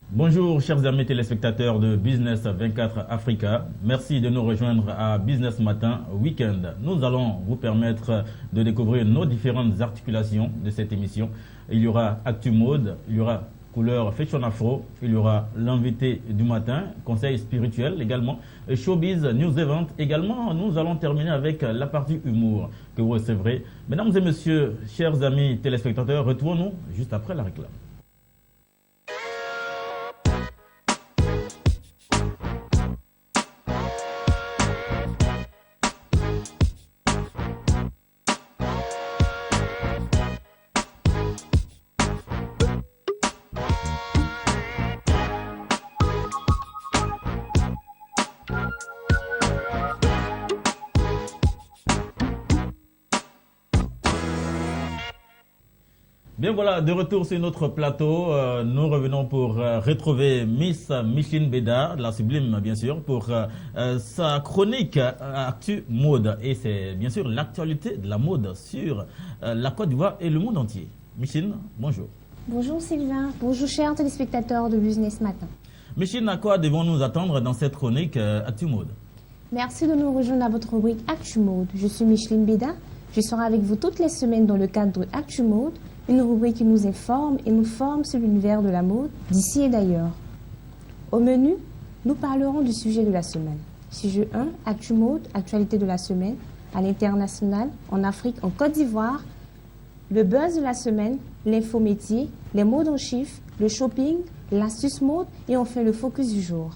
Bonjour chers amis téléspectateurs de Business 24 Africa. Merci de nous rejoindre à Business Matin Weekend. Nous allons vous permettre de découvrir nos différentes articulations de cette émission. Il y aura Actu Mode, il y aura Couleur Fashion Afro, il y aura l'invité du matin, conseil spirituel également, Showbiz News Event également. Nous allons terminer avec la partie humour que vous recevrez. Mesdames et messieurs, chers amis téléspectateurs, retrouvons-nous juste après la réclame. Bien voilà, de retour sur notre plateau, nous revenons pour retrouver Miss Micheline Beda, la Sublime bien sûr, pour sa chronique Actu Mode. Et c'est bien sûr l'actualité de la mode sur la Côte d'Ivoire et le monde entier. Micheline, bonjour. Bonjour Sylvain, bonjour chers téléspectateurs de Business Matin. Micheline, à quoi devons-nous attendre dans cette chronique Actu Mode? Merci de nous rejoindre à votre rubrique Actu Mode. Je suis Micheline Beda, je serai avec vous toutes les semaines dans le cadre de Actu Mode, une rubrique qui nous informe et nous forme sur l'univers de la mode, d'ici et d'ailleurs. Au menu, nous parlerons du sujet de la semaine. Sujet 1, Actu Mode, actualité de la semaine, à l'international, en Afrique, en Côte d'Ivoire, le buzz de la semaine, l'infométier, les modes en chiffres, le shopping, l'astuce mode et enfin le focus du jour.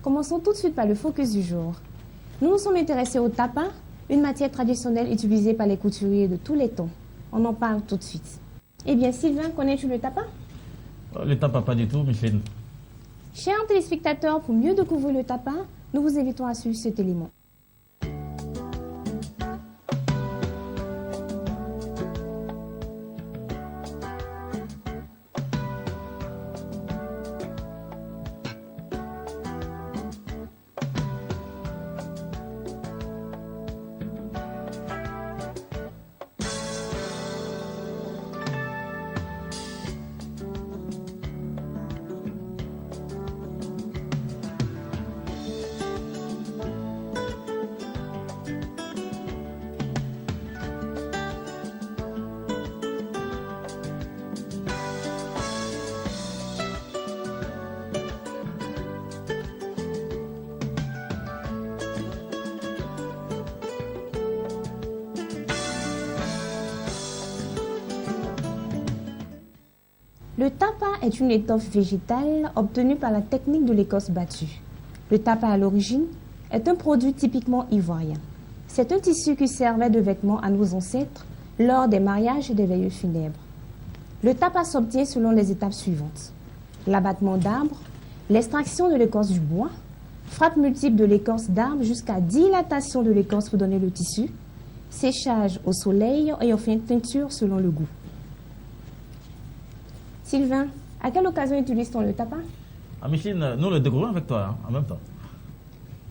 Commençons tout de suite par le focus du jour. Nous nous sommes intéressés au tapa, une matière traditionnelle utilisée par les couturiers de tous les temps. On en parle tout de suite. Eh bien, Sylvain, connais-tu le tapa? Le tapa, pas du tout, Micheline. Chers téléspectateurs, pour mieux découvrir le tapa, nous vous invitons à suivre cet élément. Le tapa est une étoffe végétale obtenue par la technique de l'écorce battue. Le tapa à l'origine est un produit typiquement ivoirien. C'est un tissu qui servait de vêtement à nos ancêtres lors des mariages et des veillées funèbres. Le tapa s'obtient selon les étapes suivantes: l'abattement d'arbres, l'extraction de l'écorce du bois, frappe multiple de l'écorce d'arbre jusqu'à dilatation de l'écorce pour donner le tissu, séchage au soleil et enfin teinture selon le goût. Sylvain, à quelle occasion utilise-t-on le tapa? Micheline, nous le découvrons avec toi en même temps.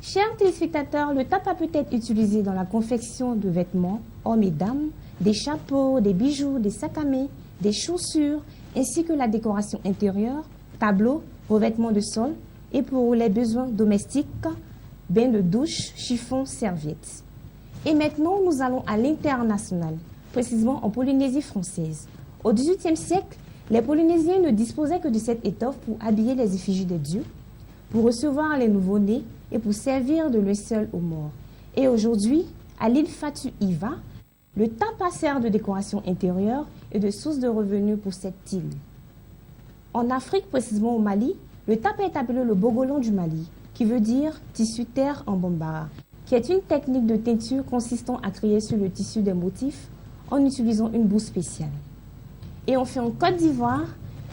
Chers téléspectateurs, le tapa peut être utilisé dans la confection de vêtements, hommes et dames, des chapeaux, des bijoux, des sacs à main, des chaussures, ainsi que la décoration intérieure, tableaux, revêtements de sol et pour les besoins domestiques, bains de douche, chiffons, serviettes. Et maintenant, nous allons à l'international, précisément en Polynésie française. Au XVIIIe siècle, les Polynésiens ne disposaient que de cette étoffe pour habiller les effigies des dieux, pour recevoir les nouveau-nés et pour servir de linceul aux morts. Et aujourd'hui, à l'île Fatu Iva, le tapa sert de décoration intérieure et de source de revenus pour cette île. En Afrique, précisément au Mali, le tapa est appelé le bogolan du Mali, qui veut dire tissu terre en bambara, qui est une technique de teinture consistant à créer sur le tissu des motifs en utilisant une boue spéciale. Et enfin, en Côte d'Ivoire,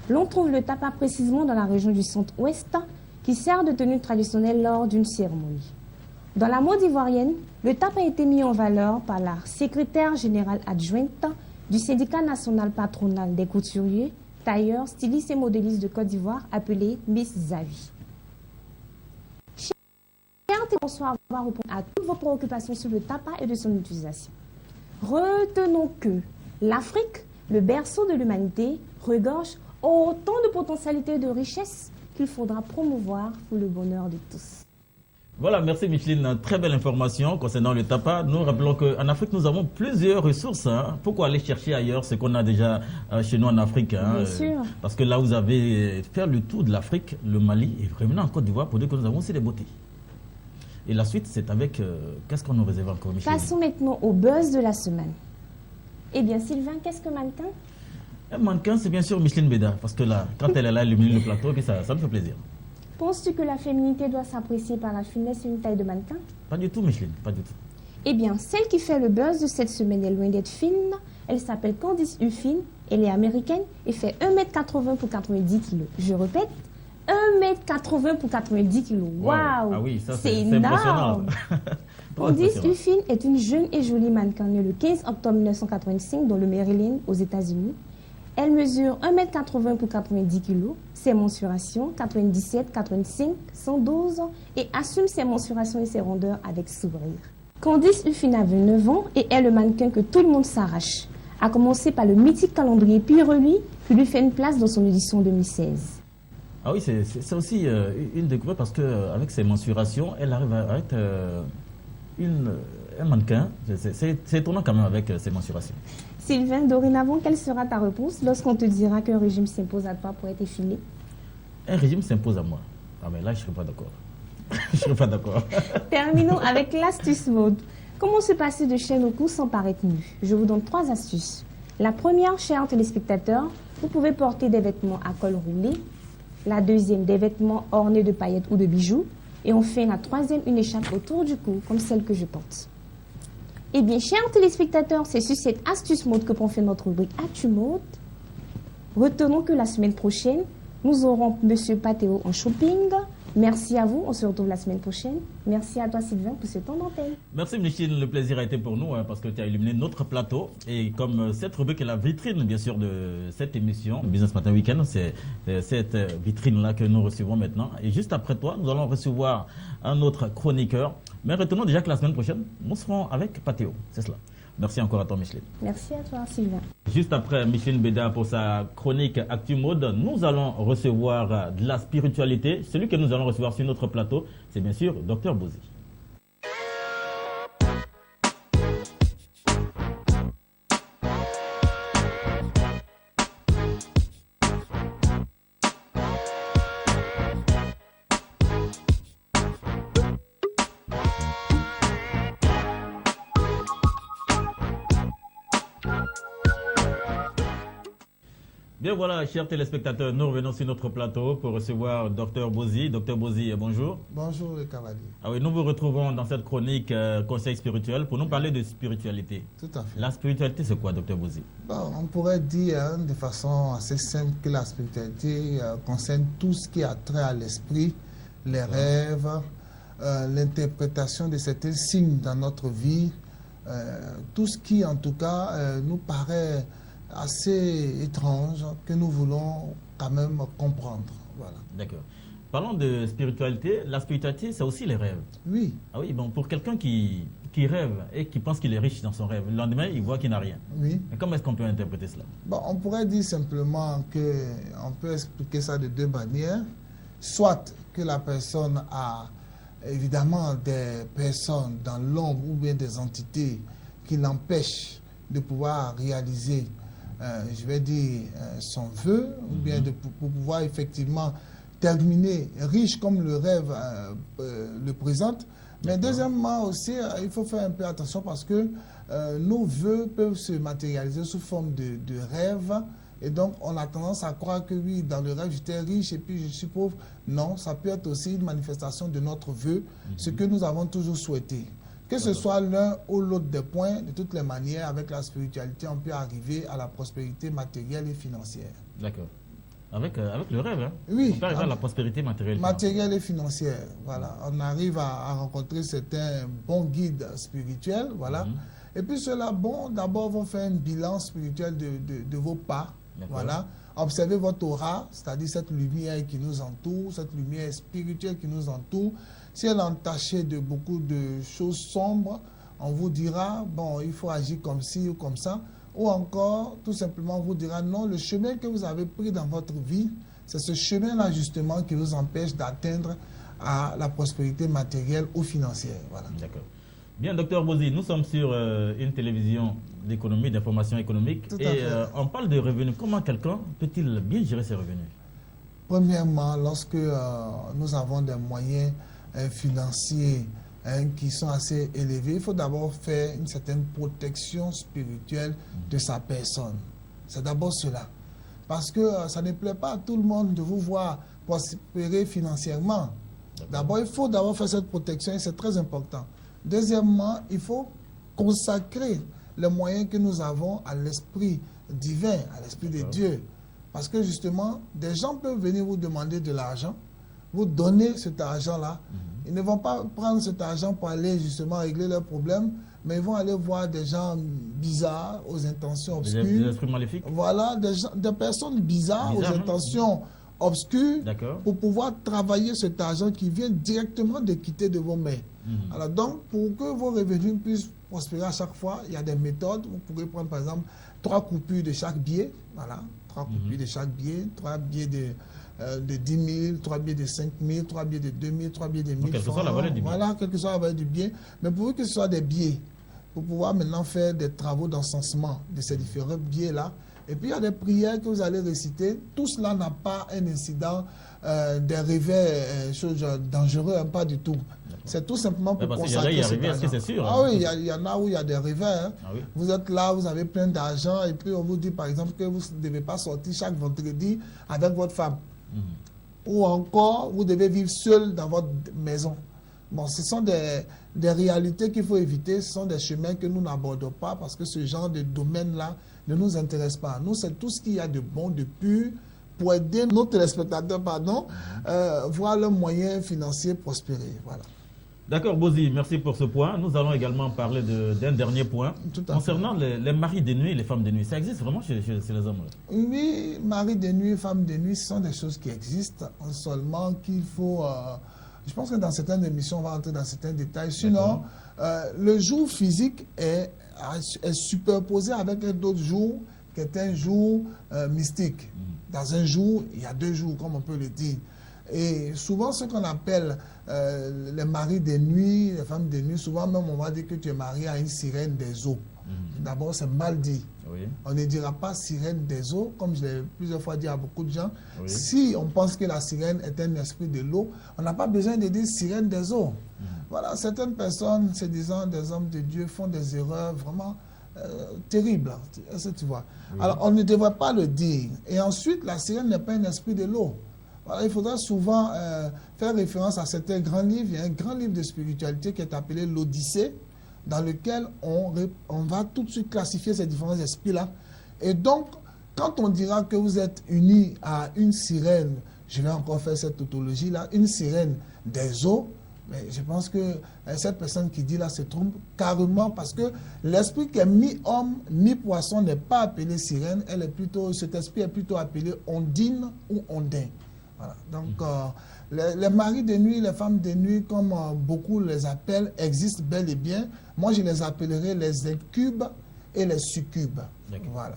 l'on trouve le tapa précisément dans la région du centre-ouest, qui sert de tenue traditionnelle lors d'une cérémonie. Dans la mode ivoirienne, le tapa a été mis en valeur par la secrétaire générale adjointe du syndicat national patronal des couturiers, tailleurs, stylistes et modélistes de Côte d'Ivoire, appelée Miss Zavi. Bonsoir, on va répondre à toutes vos préoccupations sur le tapa et de son utilisation. Retenons que l'Afrique, le berceau de l'humanité, regorge Autant de potentialités et de richesses qu'il faudra promouvoir pour le bonheur de tous. Voilà, merci Micheline. Très belle information concernant le tapas. Nous rappelons qu'en Afrique, nous avons plusieurs ressources. Pourquoi aller chercher ailleurs ce qu'on a déjà chez nous en Afrique? Bien sûr. Parce que là, vous avez fait le tour de l'Afrique, le Mali et vraiment en Côte d'Ivoire pour dire que nous avons aussi des beautés. Et la suite, c'est avec... qu'est-ce qu'on nous réserve encore, Micheline? Passons maintenant au buzz de la semaine. Eh bien, Sylvain, qu'est-ce que mannequin? Un mannequin, c'est bien sûr Micheline Béda. Parce que là, quand elle est là, elle illumine le plateau, puis ça me fait plaisir. Penses-tu que la féminité doit s'apprécier par la finesse et une taille de mannequin? Pas du tout, Micheline, pas du tout. Eh bien, celle qui fait le buzz de cette semaine est loin d'être fine. Elle s'appelle Candice Huffin, elle est américaine et fait 1m80 pour 90 kg. Je répète, 1m80 pour 90 kg. Waouh! Ah oui, ça c'est c'est énorme! impressionnant. Candice Huffin est une jeune et jolie mannequin née le 15 octobre 1985 dans le Maryland, aux États-Unis. Elle mesure 1m80 pour 90 kg, ses mensurations 97, 85, 112 et assume ses mensurations et ses rondeurs avec sourire. Candice Huffin a 29 ans et est le mannequin que tout le monde s'arrache, à commencer par le mythique calendrier Pirelli qui lui fait une place dans son édition 2016. Ah oui, c'est aussi une découverte parce qu'avec ses mensurations, elle arrive à être un mannequin. C'est étonnant quand même avec ses mensurations. Sylvain, dorénavant, quelle sera ta réponse lorsqu'on te dira qu'un régime s'impose à toi pour être effilé? Un régime s'impose à moi. Ah mais là, je ne serais pas d'accord. Je ne serais pas d'accord. Terminons avec l'astuce mode. Comment se passer de chaîne au cou sans paraître nu? Je vous donne 3 astuces. La première, chers téléspectateurs, vous pouvez porter des vêtements à col roulé. La deuxième, des vêtements ornés de paillettes ou de bijoux. Et enfin, la troisième, une écharpe autour du cou, comme celle que je porte. Eh bien, chers téléspectateurs, c'est sur cette astuce mode que prend fin notre rubrique Actu Mode. Retenons que la semaine prochaine, nous aurons Monsieur Pathéo en shopping. Merci à vous, on se retrouve la semaine prochaine. Merci à toi Sylvain pour ce temps d'antenne. Merci Micheline, le plaisir a été pour nous parce que tu as illuminé notre plateau. Et comme cette rubrique est la vitrine bien sûr de cette émission, Business Matin Week-end, c'est cette vitrine-là que nous recevons maintenant. Et juste après toi, nous allons recevoir un autre chroniqueur. Mais retenons déjà que la semaine prochaine, nous serons avec Pathéo, c'est cela. Merci encore à toi Micheline. Merci à toi Sylvain. Juste après Micheline Béda pour sa chronique Actu Mode, nous allons recevoir de la spiritualité. Celui que nous allons recevoir sur notre plateau, c'est bien sûr Dr Bozi. Bien voilà, chers téléspectateurs, nous revenons sur notre plateau pour recevoir Dr Bozi. Dr Bozi, bonjour. Bonjour le cavalier. Ah oui, nous vous retrouvons dans cette chronique Conseil spirituel pour nous parler de spiritualité. Tout à fait. La spiritualité, c'est quoi, Dr Bozi? Bon, on pourrait dire de façon assez simple que la spiritualité concerne tout ce qui a trait à l'esprit, les rêves, l'interprétation de certains signes dans notre vie, tout ce qui en tout cas nous paraît assez étrange, que nous voulons quand même comprendre. Voilà. D'accord. Parlons de spiritualité. La spiritualité, c'est aussi les rêves. Oui. Ah oui, bon, pour quelqu'un qui rêve et qui pense qu'il est riche dans son rêve, le lendemain, il voit qu'il n'a rien. Oui. Mais comment est-ce qu'on peut interpréter cela? Bon, on pourrait dire simplement qu'on peut expliquer ça de deux manières. Soit que la personne a évidemment des personnes dans l'ombre ou bien des entités qui l'empêchent de pouvoir réaliser je vais dire, son vœu, ou bien pour pouvoir effectivement terminer riche comme le rêve le présente. Mais deuxièmement aussi, il faut faire un peu attention parce que nos vœux peuvent se matérialiser sous forme de rêve. Et donc, on a tendance à croire que oui, dans le rêve, j'étais riche et puis je suis pauvre. Non, ça peut être aussi une manifestation de notre vœu, ce que nous avons toujours souhaité. Que ce soit l'un ou l'autre des points, de toutes les manières, avec la spiritualité, on peut arriver à la prospérité matérielle et financière. D'accord. Avec le rêve, hein? Oui. On peut arriver à la prospérité matérielle. Matérielle et financière, voilà. On arrive à rencontrer certains bons guides spirituels, voilà. Et puis ceux-là, bon, d'abord vont faire un bilan spirituel de vos pas, voilà. Observez votre aura, c'est-à-dire cette lumière qui nous entoure, cette lumière spirituelle qui nous entoure. Si elle est entachée de beaucoup de choses sombres, on vous dira, bon, il faut agir comme ci ou comme ça. ou encore tout simplement vous dira non, le chemin que vous avez pris dans votre vie, c'est ce chemin-là justement qui vous empêche d'atteindre à la prospérité matérielle ou financière. Voilà. D'accord. Bien, docteur Bozi, nous sommes sur une télévision d'économie, d'information économique, et on parle de revenus. Comment quelqu'un peut-il bien gérer ses revenus? Premièrement, lorsque nous avons des moyens financiers qui sont assez élevés, il faut d'abord faire une certaine protection spirituelle de sa personne. C'est d'abord cela. Parce que ça ne plaît pas à tout le monde de vous voir prospérer financièrement. D'abord, il faut d'abord faire cette protection et c'est très important. Deuxièmement, il faut consacrer les moyens que nous avons à l'esprit divin, à l'esprit de Dieu. Parce que justement, des gens peuvent venir vous demander de l'argent, vous donner cet argent-là. Ils ne vont pas prendre cet argent pour aller justement régler leurs problèmes, mais ils vont aller voir des gens bizarres, aux intentions obscures. Des esprits maléfiques? Voilà, des personnes bizarres, aux intentions obscures, pour pouvoir travailler cet argent qui vient directement de quitter de vos mains. Alors donc, pour que vos revenus puissent prospérer à chaque fois, il y a des méthodes. Vous pourrez prendre par exemple 3 coupures de chaque billet. Voilà, 3 coupures de chaque billet, 3 billets de 10 000, 3 billets de 5 000, 3 billets de 2 000, 3 billets de 1 000 francs. Quelle que soit la valeur du billet. Voilà, quelle que soit la valeur du billet. Mais pour que ce soit des billets, pour pouvoir maintenant faire des travaux d'encensement de ces différents billets-là. Et puis il y a des prières que vous allez réciter. Tout cela n'a pas un incident des revers, choses dangereuses, pas du tout. C'est tout simplement pour consacrer cet argent. C'est sûr. Ah oui, il y en a où il y a des revers. Hein. Oui. Vous êtes là, vous avez plein d'argent et puis on vous dit par exemple que vous ne devez pas sortir chaque vendredi avec votre femme. Ou encore, vous devez vivre seul dans votre maison. Bon, ce sont des réalités qu'il faut éviter, ce sont des chemins que nous n'abordons pas parce que ce genre de domaine-là ne nous intéresse pas. Nous, c'est tout ce qu'il y a de bon, de pur, pour aider nos téléspectateurs, voir leurs moyens financiers prospérer. Voilà. D'accord, Bozi, merci pour ce point. Nous allons également parler d'un dernier point concernant les maris de nuit et les femmes de nuit. Ça existe vraiment chez les hommes? Oui, maris de nuit, femmes de nuit, ce sont des choses qui existent, seulement qu'il faut... je pense que dans certaines émissions, on va entrer dans certains détails. Sinon, le jour physique est superposé avec d'autres jours qui est un jour mystique. Dans un jour, il y a 2 jours, comme on peut le dire. Et souvent, ce qu'on appelle les maris de nuit, les femmes de nuit, souvent même on va dire que tu es marié à une sirène des eaux. D'abord, c'est mal dit. Oui. On ne dira pas sirène des eaux, comme je l'ai plusieurs fois dit à beaucoup de gens. Oui. Si on pense que la sirène est un esprit de l'eau, on n'a pas besoin de dire sirène des eaux. Voilà, certaines personnes, se disant des hommes de Dieu, font des erreurs vraiment terribles. Est-ce que tu vois? Oui. Alors, on ne devrait pas le dire. Et ensuite, la sirène n'est pas un esprit de l'eau. Voilà, il faudra souvent faire référence à certains grands livres. Il y a un grand livre de spiritualité qui est appelé l'Odyssée, dans lequel on va tout de suite classifier ces différents esprits-là. Et donc, quand on dira que vous êtes unis à une sirène, je vais encore faire cette tautologie-là, une sirène des eaux, mais je pense que cette personne qui dit là se trompe carrément parce que l'esprit qui est mi-homme, mi-poisson n'est pas appelé sirène, cet esprit est plutôt appelé ondine ou ondin. Voilà. Donc, les maris de nuit, les femmes de nuit, comme beaucoup les appellent, existent bel et bien. Moi, je les appellerai les incubes et les succubes. Voilà.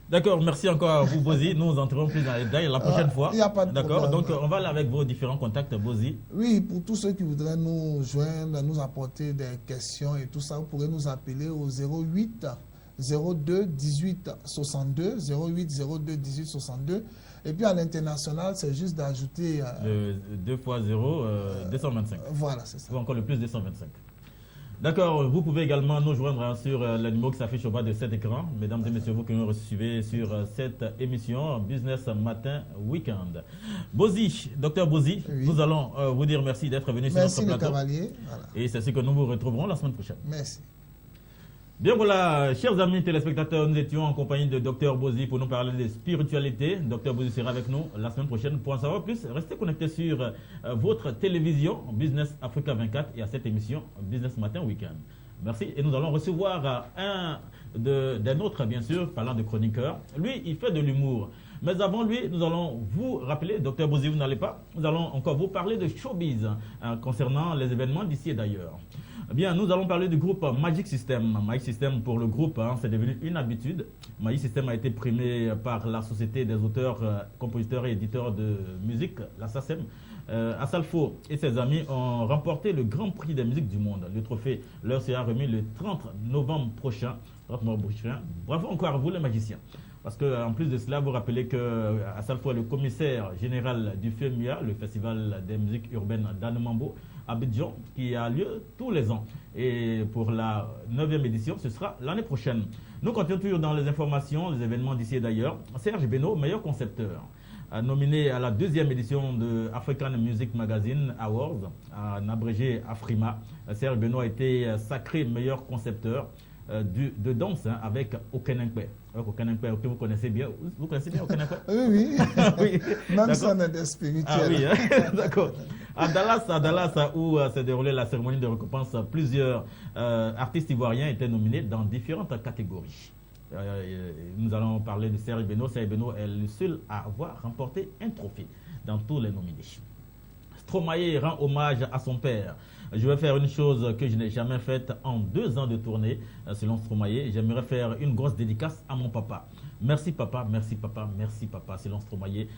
D'accord, merci encore à vous, Bozi. Nous entrerons plus dans les détails la prochaine fois. Il n'y a pas de problème. D'accord, donc on va aller avec vos différents contacts, Bozi. Oui, pour tous ceux qui voudraient nous joindre, nous apporter des questions et tout ça, vous pourrez nous appeler au 08 02 18 62, 08 02 18 62. Et puis à l'international, c'est juste d'ajouter... 2 x 0, 225. Voilà, c'est ça. Ou encore le plus 225. D'accord, vous pouvez également nous joindre sur le numéro qui s'affiche au bas de cet écran. Mesdames et messieurs, vous qui nous suivez sur cette émission Business Matin Weekend. Bozi, docteur Bozi, oui. Nous allons vous dire merci d'être venu sur notre plateau. Cavalier. Voilà. Et c'est ce que nous vous retrouverons la semaine prochaine. Merci. Bien voilà, chers amis téléspectateurs, nous étions en compagnie de Dr Bozi pour nous parler de spiritualité. Dr Bozi sera avec nous la semaine prochaine. Pour en savoir plus, restez connectés sur votre télévision Business Africa 24 et à cette émission Business Matin Weekend. Merci et nous allons recevoir d'un autre, bien sûr, parlant de chroniqueur. Lui, il fait de l'humour. Mais avant lui, nous allons vous rappeler, Dr Bozi, vous n'allez pas, nous allons encore vous parler de showbiz concernant les événements d'ici et d'ailleurs. Bien, nous allons parler du groupe Magic System. Magic System pour le groupe, c'est devenu une habitude. Magic System a été primé par la Société des auteurs, compositeurs et éditeurs de musique, la SACEM. Asalfo et ses amis ont remporté le Grand Prix des musiques du monde. Le trophée leur sera remis le 30 novembre prochain. Bravo encore à vous les magiciens. Parce qu'en plus de cela, vous rappelez que Asalfo est le commissaire général du FEMUA, le Festival des musiques urbaines d'Anemambo, à Abidjan, qui a lieu tous les ans. Et pour la 9e édition, ce sera l'année prochaine. Nous continuons toujours dans les informations, les événements d'ici et d'ailleurs. Serge Beno, meilleur concepteur, nominé à la 2e édition de African Music Magazine Awards, en abrégé Afrima. Serge Beno a été sacré meilleur concepteur de danse avec Okenenkwe. Okenenkwe, que vous connaissez bien. Vous connaissez bien Okenenkwe? Oui, oui. Oui. Même son aide spirituelle. Ah oui, d'accord. À Dallas, où s'est déroulée la cérémonie de récompense, plusieurs artistes ivoiriens étaient nominés dans différentes catégories. Nous allons parler de Serge Beno. Serge Beno est le seul à avoir remporté un trophée dans tous les nominés. Stromae rend hommage à son père. Je vais faire une chose que je n'ai jamais faite en 2 ans de tournée, selon Stromae. J'aimerais faire une grosse dédicace à mon papa. Merci papa, merci papa, merci papa, selon Stromae.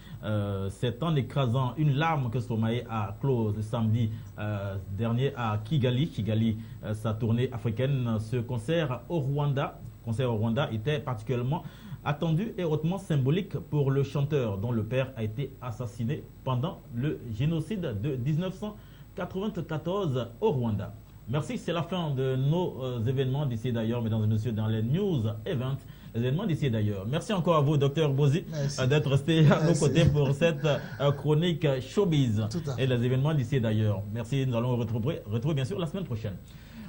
C'est en écrasant une larme que Stromae a close le samedi dernier à Kigali, sa tournée africaine. Ce concert au Rwanda était particulièrement attendu et hautement symbolique pour le chanteur dont le père a été assassiné pendant le génocide de 1994 au Rwanda. Merci, c'est la fin de nos événements d'ici et d'ailleurs, mesdames et messieurs, dans les news events, les événements d'ici et d'ailleurs. Merci encore à vous, Dr Bozi, d'être resté à nos côtés pour cette chronique showbiz et les événements d'ici et d'ailleurs. Merci, nous allons retrouver bien sûr la semaine prochaine.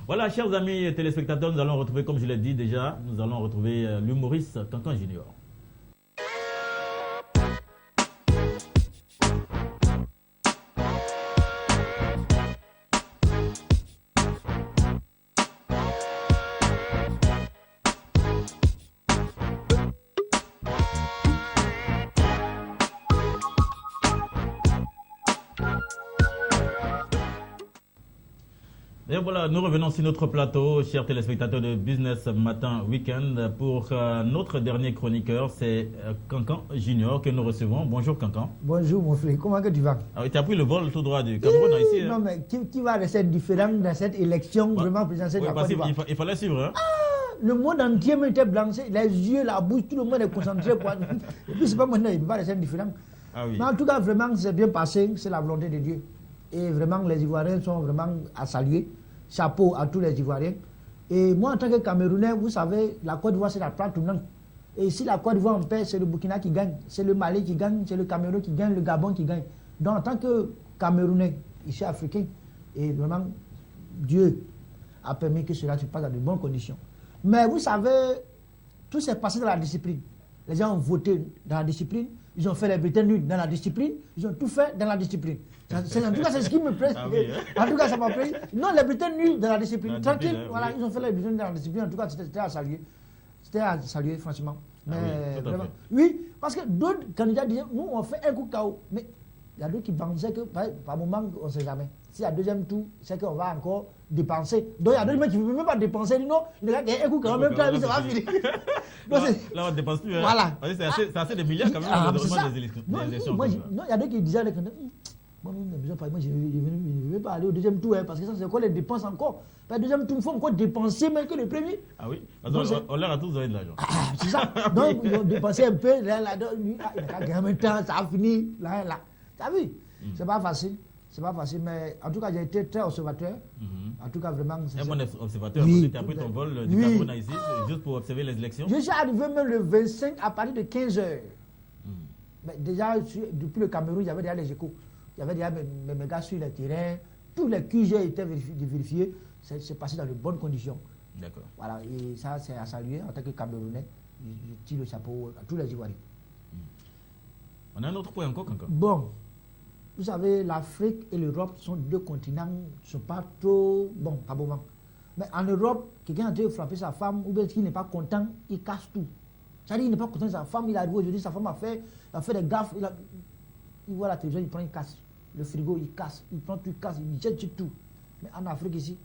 Voilà, chers amis téléspectateurs, nous allons retrouver, comme je l'ai dit déjà, nous allons retrouver l'humoriste Cancan Junior. Et voilà, nous revenons sur notre plateau, chers téléspectateurs de Business Matin Weekend, pour notre dernier chroniqueur, c'est Cancan Junior que nous recevons. Bonjour Cancan. Bonjour mon frère, comment que tu vas? Ah oui, tu as pris le vol tout droit du Cameroun ici. Non mais qui va rester différent dans cette élection vraiment présidentielle de la Côte d'Ivoire? Il fallait suivre. Hein? Le monde entier était blanché, les yeux, la bouche, tout le monde est concentré. Pour... Et puis c'est pas maintenant, il va rester différent. Ah oui. Mais en tout cas, vraiment, c'est bien passé, c'est la volonté de Dieu. Et vraiment, les Ivoiriens sont vraiment à saluer. Chapeau à tous les Ivoiriens. Et moi, en tant que Camerounais, vous savez, la Côte d'Ivoire, c'est la plaque tournante. Et si la Côte d'Ivoire en paix, c'est le Burkina qui gagne, c'est le Mali qui gagne, c'est le Cameroun qui gagne, le Gabon qui gagne. Donc, en tant que Camerounais, ici africain, et vraiment, Dieu a permis que cela se passe dans de bonnes conditions. Mais vous savez, tout s'est passé dans la discipline. Les gens ont voté dans la discipline, ils ont fait les bulletins nuls dans la discipline, ils ont tout fait dans la discipline. En tout cas, c'est ce qui me plaît. Ah oui, hein? En tout cas, ça m'a plu. Non, les bulletins nuls dans la discipline. Tranquille, voilà, oui. Ils ont fait les bulletins dans la discipline. En tout cas, c'était à saluer. C'était à saluer, franchement. Mais oui, vraiment. Oui, parce que d'autres candidats disaient, nous, on fait un coup KO. Mais il y a d'autres qui pensaient que, par moment, on ne sait jamais. Si à deuxième tour, c'est qu'on va encore dépenser. Donc, il y a d'autres qui ne veulent même pas dépenser. Non, il y a un coup KO, même temps, ça va finir. Là, on ne dépense plus. Voilà. C'est assez de milliards quand même de des élections. Non, il y a d'autres qui disaient, moi, je ne vais pas aller au deuxième tour, hein, parce que ça, c'est quoi les dépenses encore? Le deuxième tour, il faut encore dépenser même que le premier. Ah oui, on leur a tous donné de l'argent. Ah, c'est ça. Donc, ils ont dépensé un peu, là, il a gagné un temps, ça a fini, là. Tu as vu? C'est pas facile. C'est pas facile, mais en tout cas, j'ai été très observateur. En tout cas, vraiment. Un bon observateur, oui, tu as pris ton vol du Cameroun ici, juste pour observer les élections. Je suis arrivé même le 25 à partir de 15h. Mais déjà, depuis le Cameroun, il y avait déjà les échos. Il y avait déjà mes gars sur le terrain, tous les QG étaient vérifiés, c'est passé dans de bonnes conditions. D'accord. Voilà, et ça c'est à saluer en tant que Camerounais, je tire le chapeau à tous les Ivoiriens. On a un autre point encore, Cancan. Bon, vous savez, l'Afrique et l'Europe sont 2 continents, ne sont pas trop bons, pas bon. Mais en Europe, quelqu'un a dû frapper sa femme, ou bien s'il n'est pas content, il casse tout. C'est-à-dire qu'il n'est pas content de sa femme, il a arrivé aujourd'hui, sa femme a fait des gaffes, il voit la télévision, il prend, il casse. Le frigo, il casse. Il prend tout, il casse, il jette tout. Mais en Afrique ici,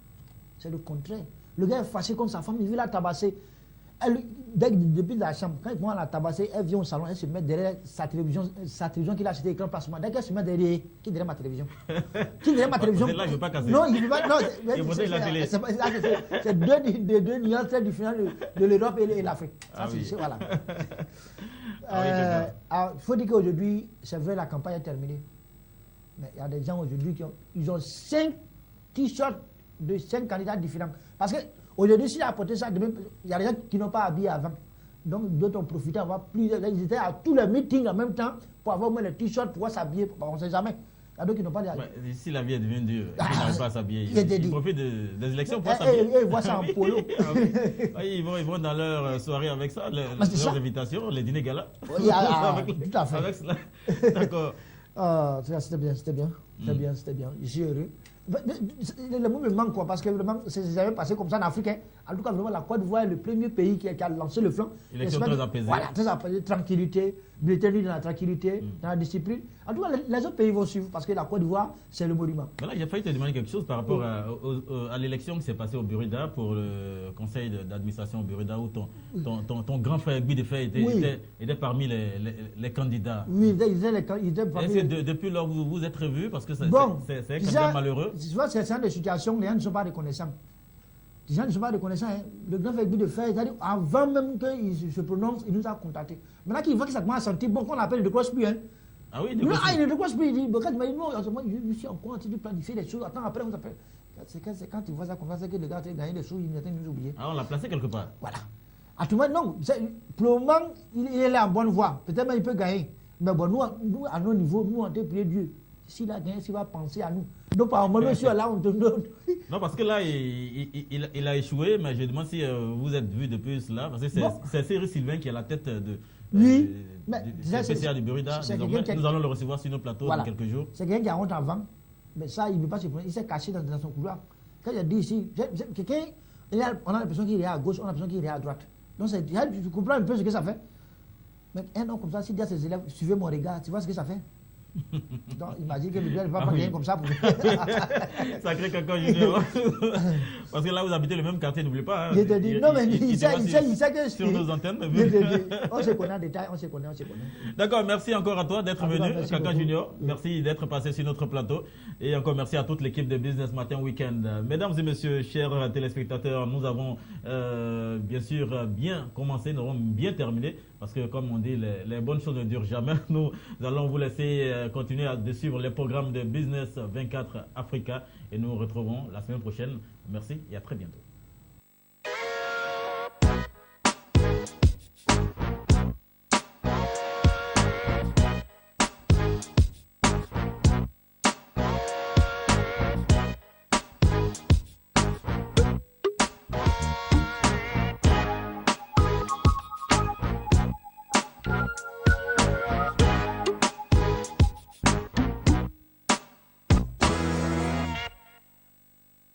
C'est le contraire. Le gars est fâché contre sa femme, il veut la tabasser. Depuis la chambre, quand moi la tabassée, elle vient au salon, elle se met derrière sa télévision qu'il a acheté écran placement. Dès qu'elle se met derrière, qui est derrière ma télévision? Qui est derrière ma télévision? Là, je ne veux pas casser. Non, il ne veut pas. Non, c'est deux nuances très différentes de l'Europe et l'Afrique. Ah oui. Voilà. Oui, faut dire qu'aujourd'hui, c'est vrai, la campagne est terminée. Mais il y a des gens aujourd'hui qui ont 5 t-shirts de 5 candidats différents. Parce que aujourd'hui, s'il a apporté ça, demain, il y a des gens qui n'ont pas habillé avant. Donc, d'autres ont profité d'avoir plusieurs. Ils étaient à tous les meetings en même temps pour avoir au moins les t-shirts, pour pouvoir s'habiller. On ne sait jamais. Il y a d'autres qui n'ont pas d'habillé. Si la vie est devenue dure, ils n'arrivent pas à s'habiller. Ils profitent des élections pour s'habiller. Ils voient ça en polo. Ils vont dans leur soirée avec ça, leurs invitations, les dîners galas. Tout à fait. Avec cela. D'accord. C'était bien. Je suis heureux. Le mot me manque, quoi, parce que vraiment, c'est jamais passé comme ça en Afrique. Hein. En tout cas, vraiment, la Côte d'Ivoire est le premier pays qui a lancé le flanc. Élection très apaisée. Voilà, très apaisée, tranquillité, Britannique dans la tranquillité, dans la discipline. En tout cas, les autres pays vont suivre parce que la Côte d'Ivoire, c'est le monument. Mais là, j'ai failli te demander quelque chose par rapport à l'élection qui s'est passée au Burida pour le conseil d'administration au Burida où ton grand frère Guy Defay était parmi les candidats. Oui, il était parmi les... Depuis lors, vous êtes revus parce que c'est quand même malheureux. Tu vois, c'est des situations, les gens ne sont pas reconnaissants. Les gens ne sont pas reconnaissants. Hein. Le grand frère Guy Defay, c'est-à-dire avant même qu'il se prononce, il nous a contactés. Maintenant qu'il voit que ça commence à sentir bon, qu'on l'appelle de croche plus. Hein. Ah oui, il ne décroche plus. Il dit, quand tu m'as dit non, je suis encore en train de planifier des choses. Attends, après, on s'appelle. C'est quand tu vois ça comme ça, c'est que le gars a gagné des choses, il vient de nous oublier. Ah, on l'a placé quelque part. Voilà. À tout moment, non. Pour le moment, il est en bonne voie. Peut-être même il peut gagner. Mais bon, nous à nos niveaux, nous, on a prié Dieu. S'il a gagné, s'il va penser à nous. Donc, par moment, monsieur, là, on te donne. Non, parce que là, il a échoué, mais je demande si vous êtes vu depuis cela. Parce que c'est Cyrus Sylvain qui est à la tête de. Oui, du PCA du Burida. Nous allons le recevoir sur nos plateaux dans quelques jours. C'est quelqu'un qui a honte avant, mais ça, il ne veut pas se prendre. Il s'est caché dans son couloir. Quand j'ai dit ici, quelqu'un, on a l'impression qu'il est à gauche, on a l'impression qu'il est à droite. Donc, tu comprends un peu ce que ça fait. Mais un homme comme ça, s'il dit à ses élèves, suivez mon regard, tu vois ce que ça fait? Donc, imagine que le gars ne va pas gagner comme ça. Sacré Kaka Junior. Parce que là, vous habitez le même quartier, n'oubliez pas. Hein. Je te dis, non, mais il sait que. Sur nos antennes. On se connaît en détail, on se connaît. D'accord, merci encore à toi d'être venu, Kaka Junior. Merci d'être passé sur notre plateau. Et encore merci à toute l'équipe de Business Matin Weekend. Mesdames et messieurs, chers téléspectateurs, nous avons bien sûr bien commencé, nous avons bien terminé. Parce que comme on dit, les bonnes choses ne durent jamais. Nous allons vous laisser continuer à suivre les programmes de Business 24 Africa et nous nous retrouvons la semaine prochaine. Merci et à très bientôt.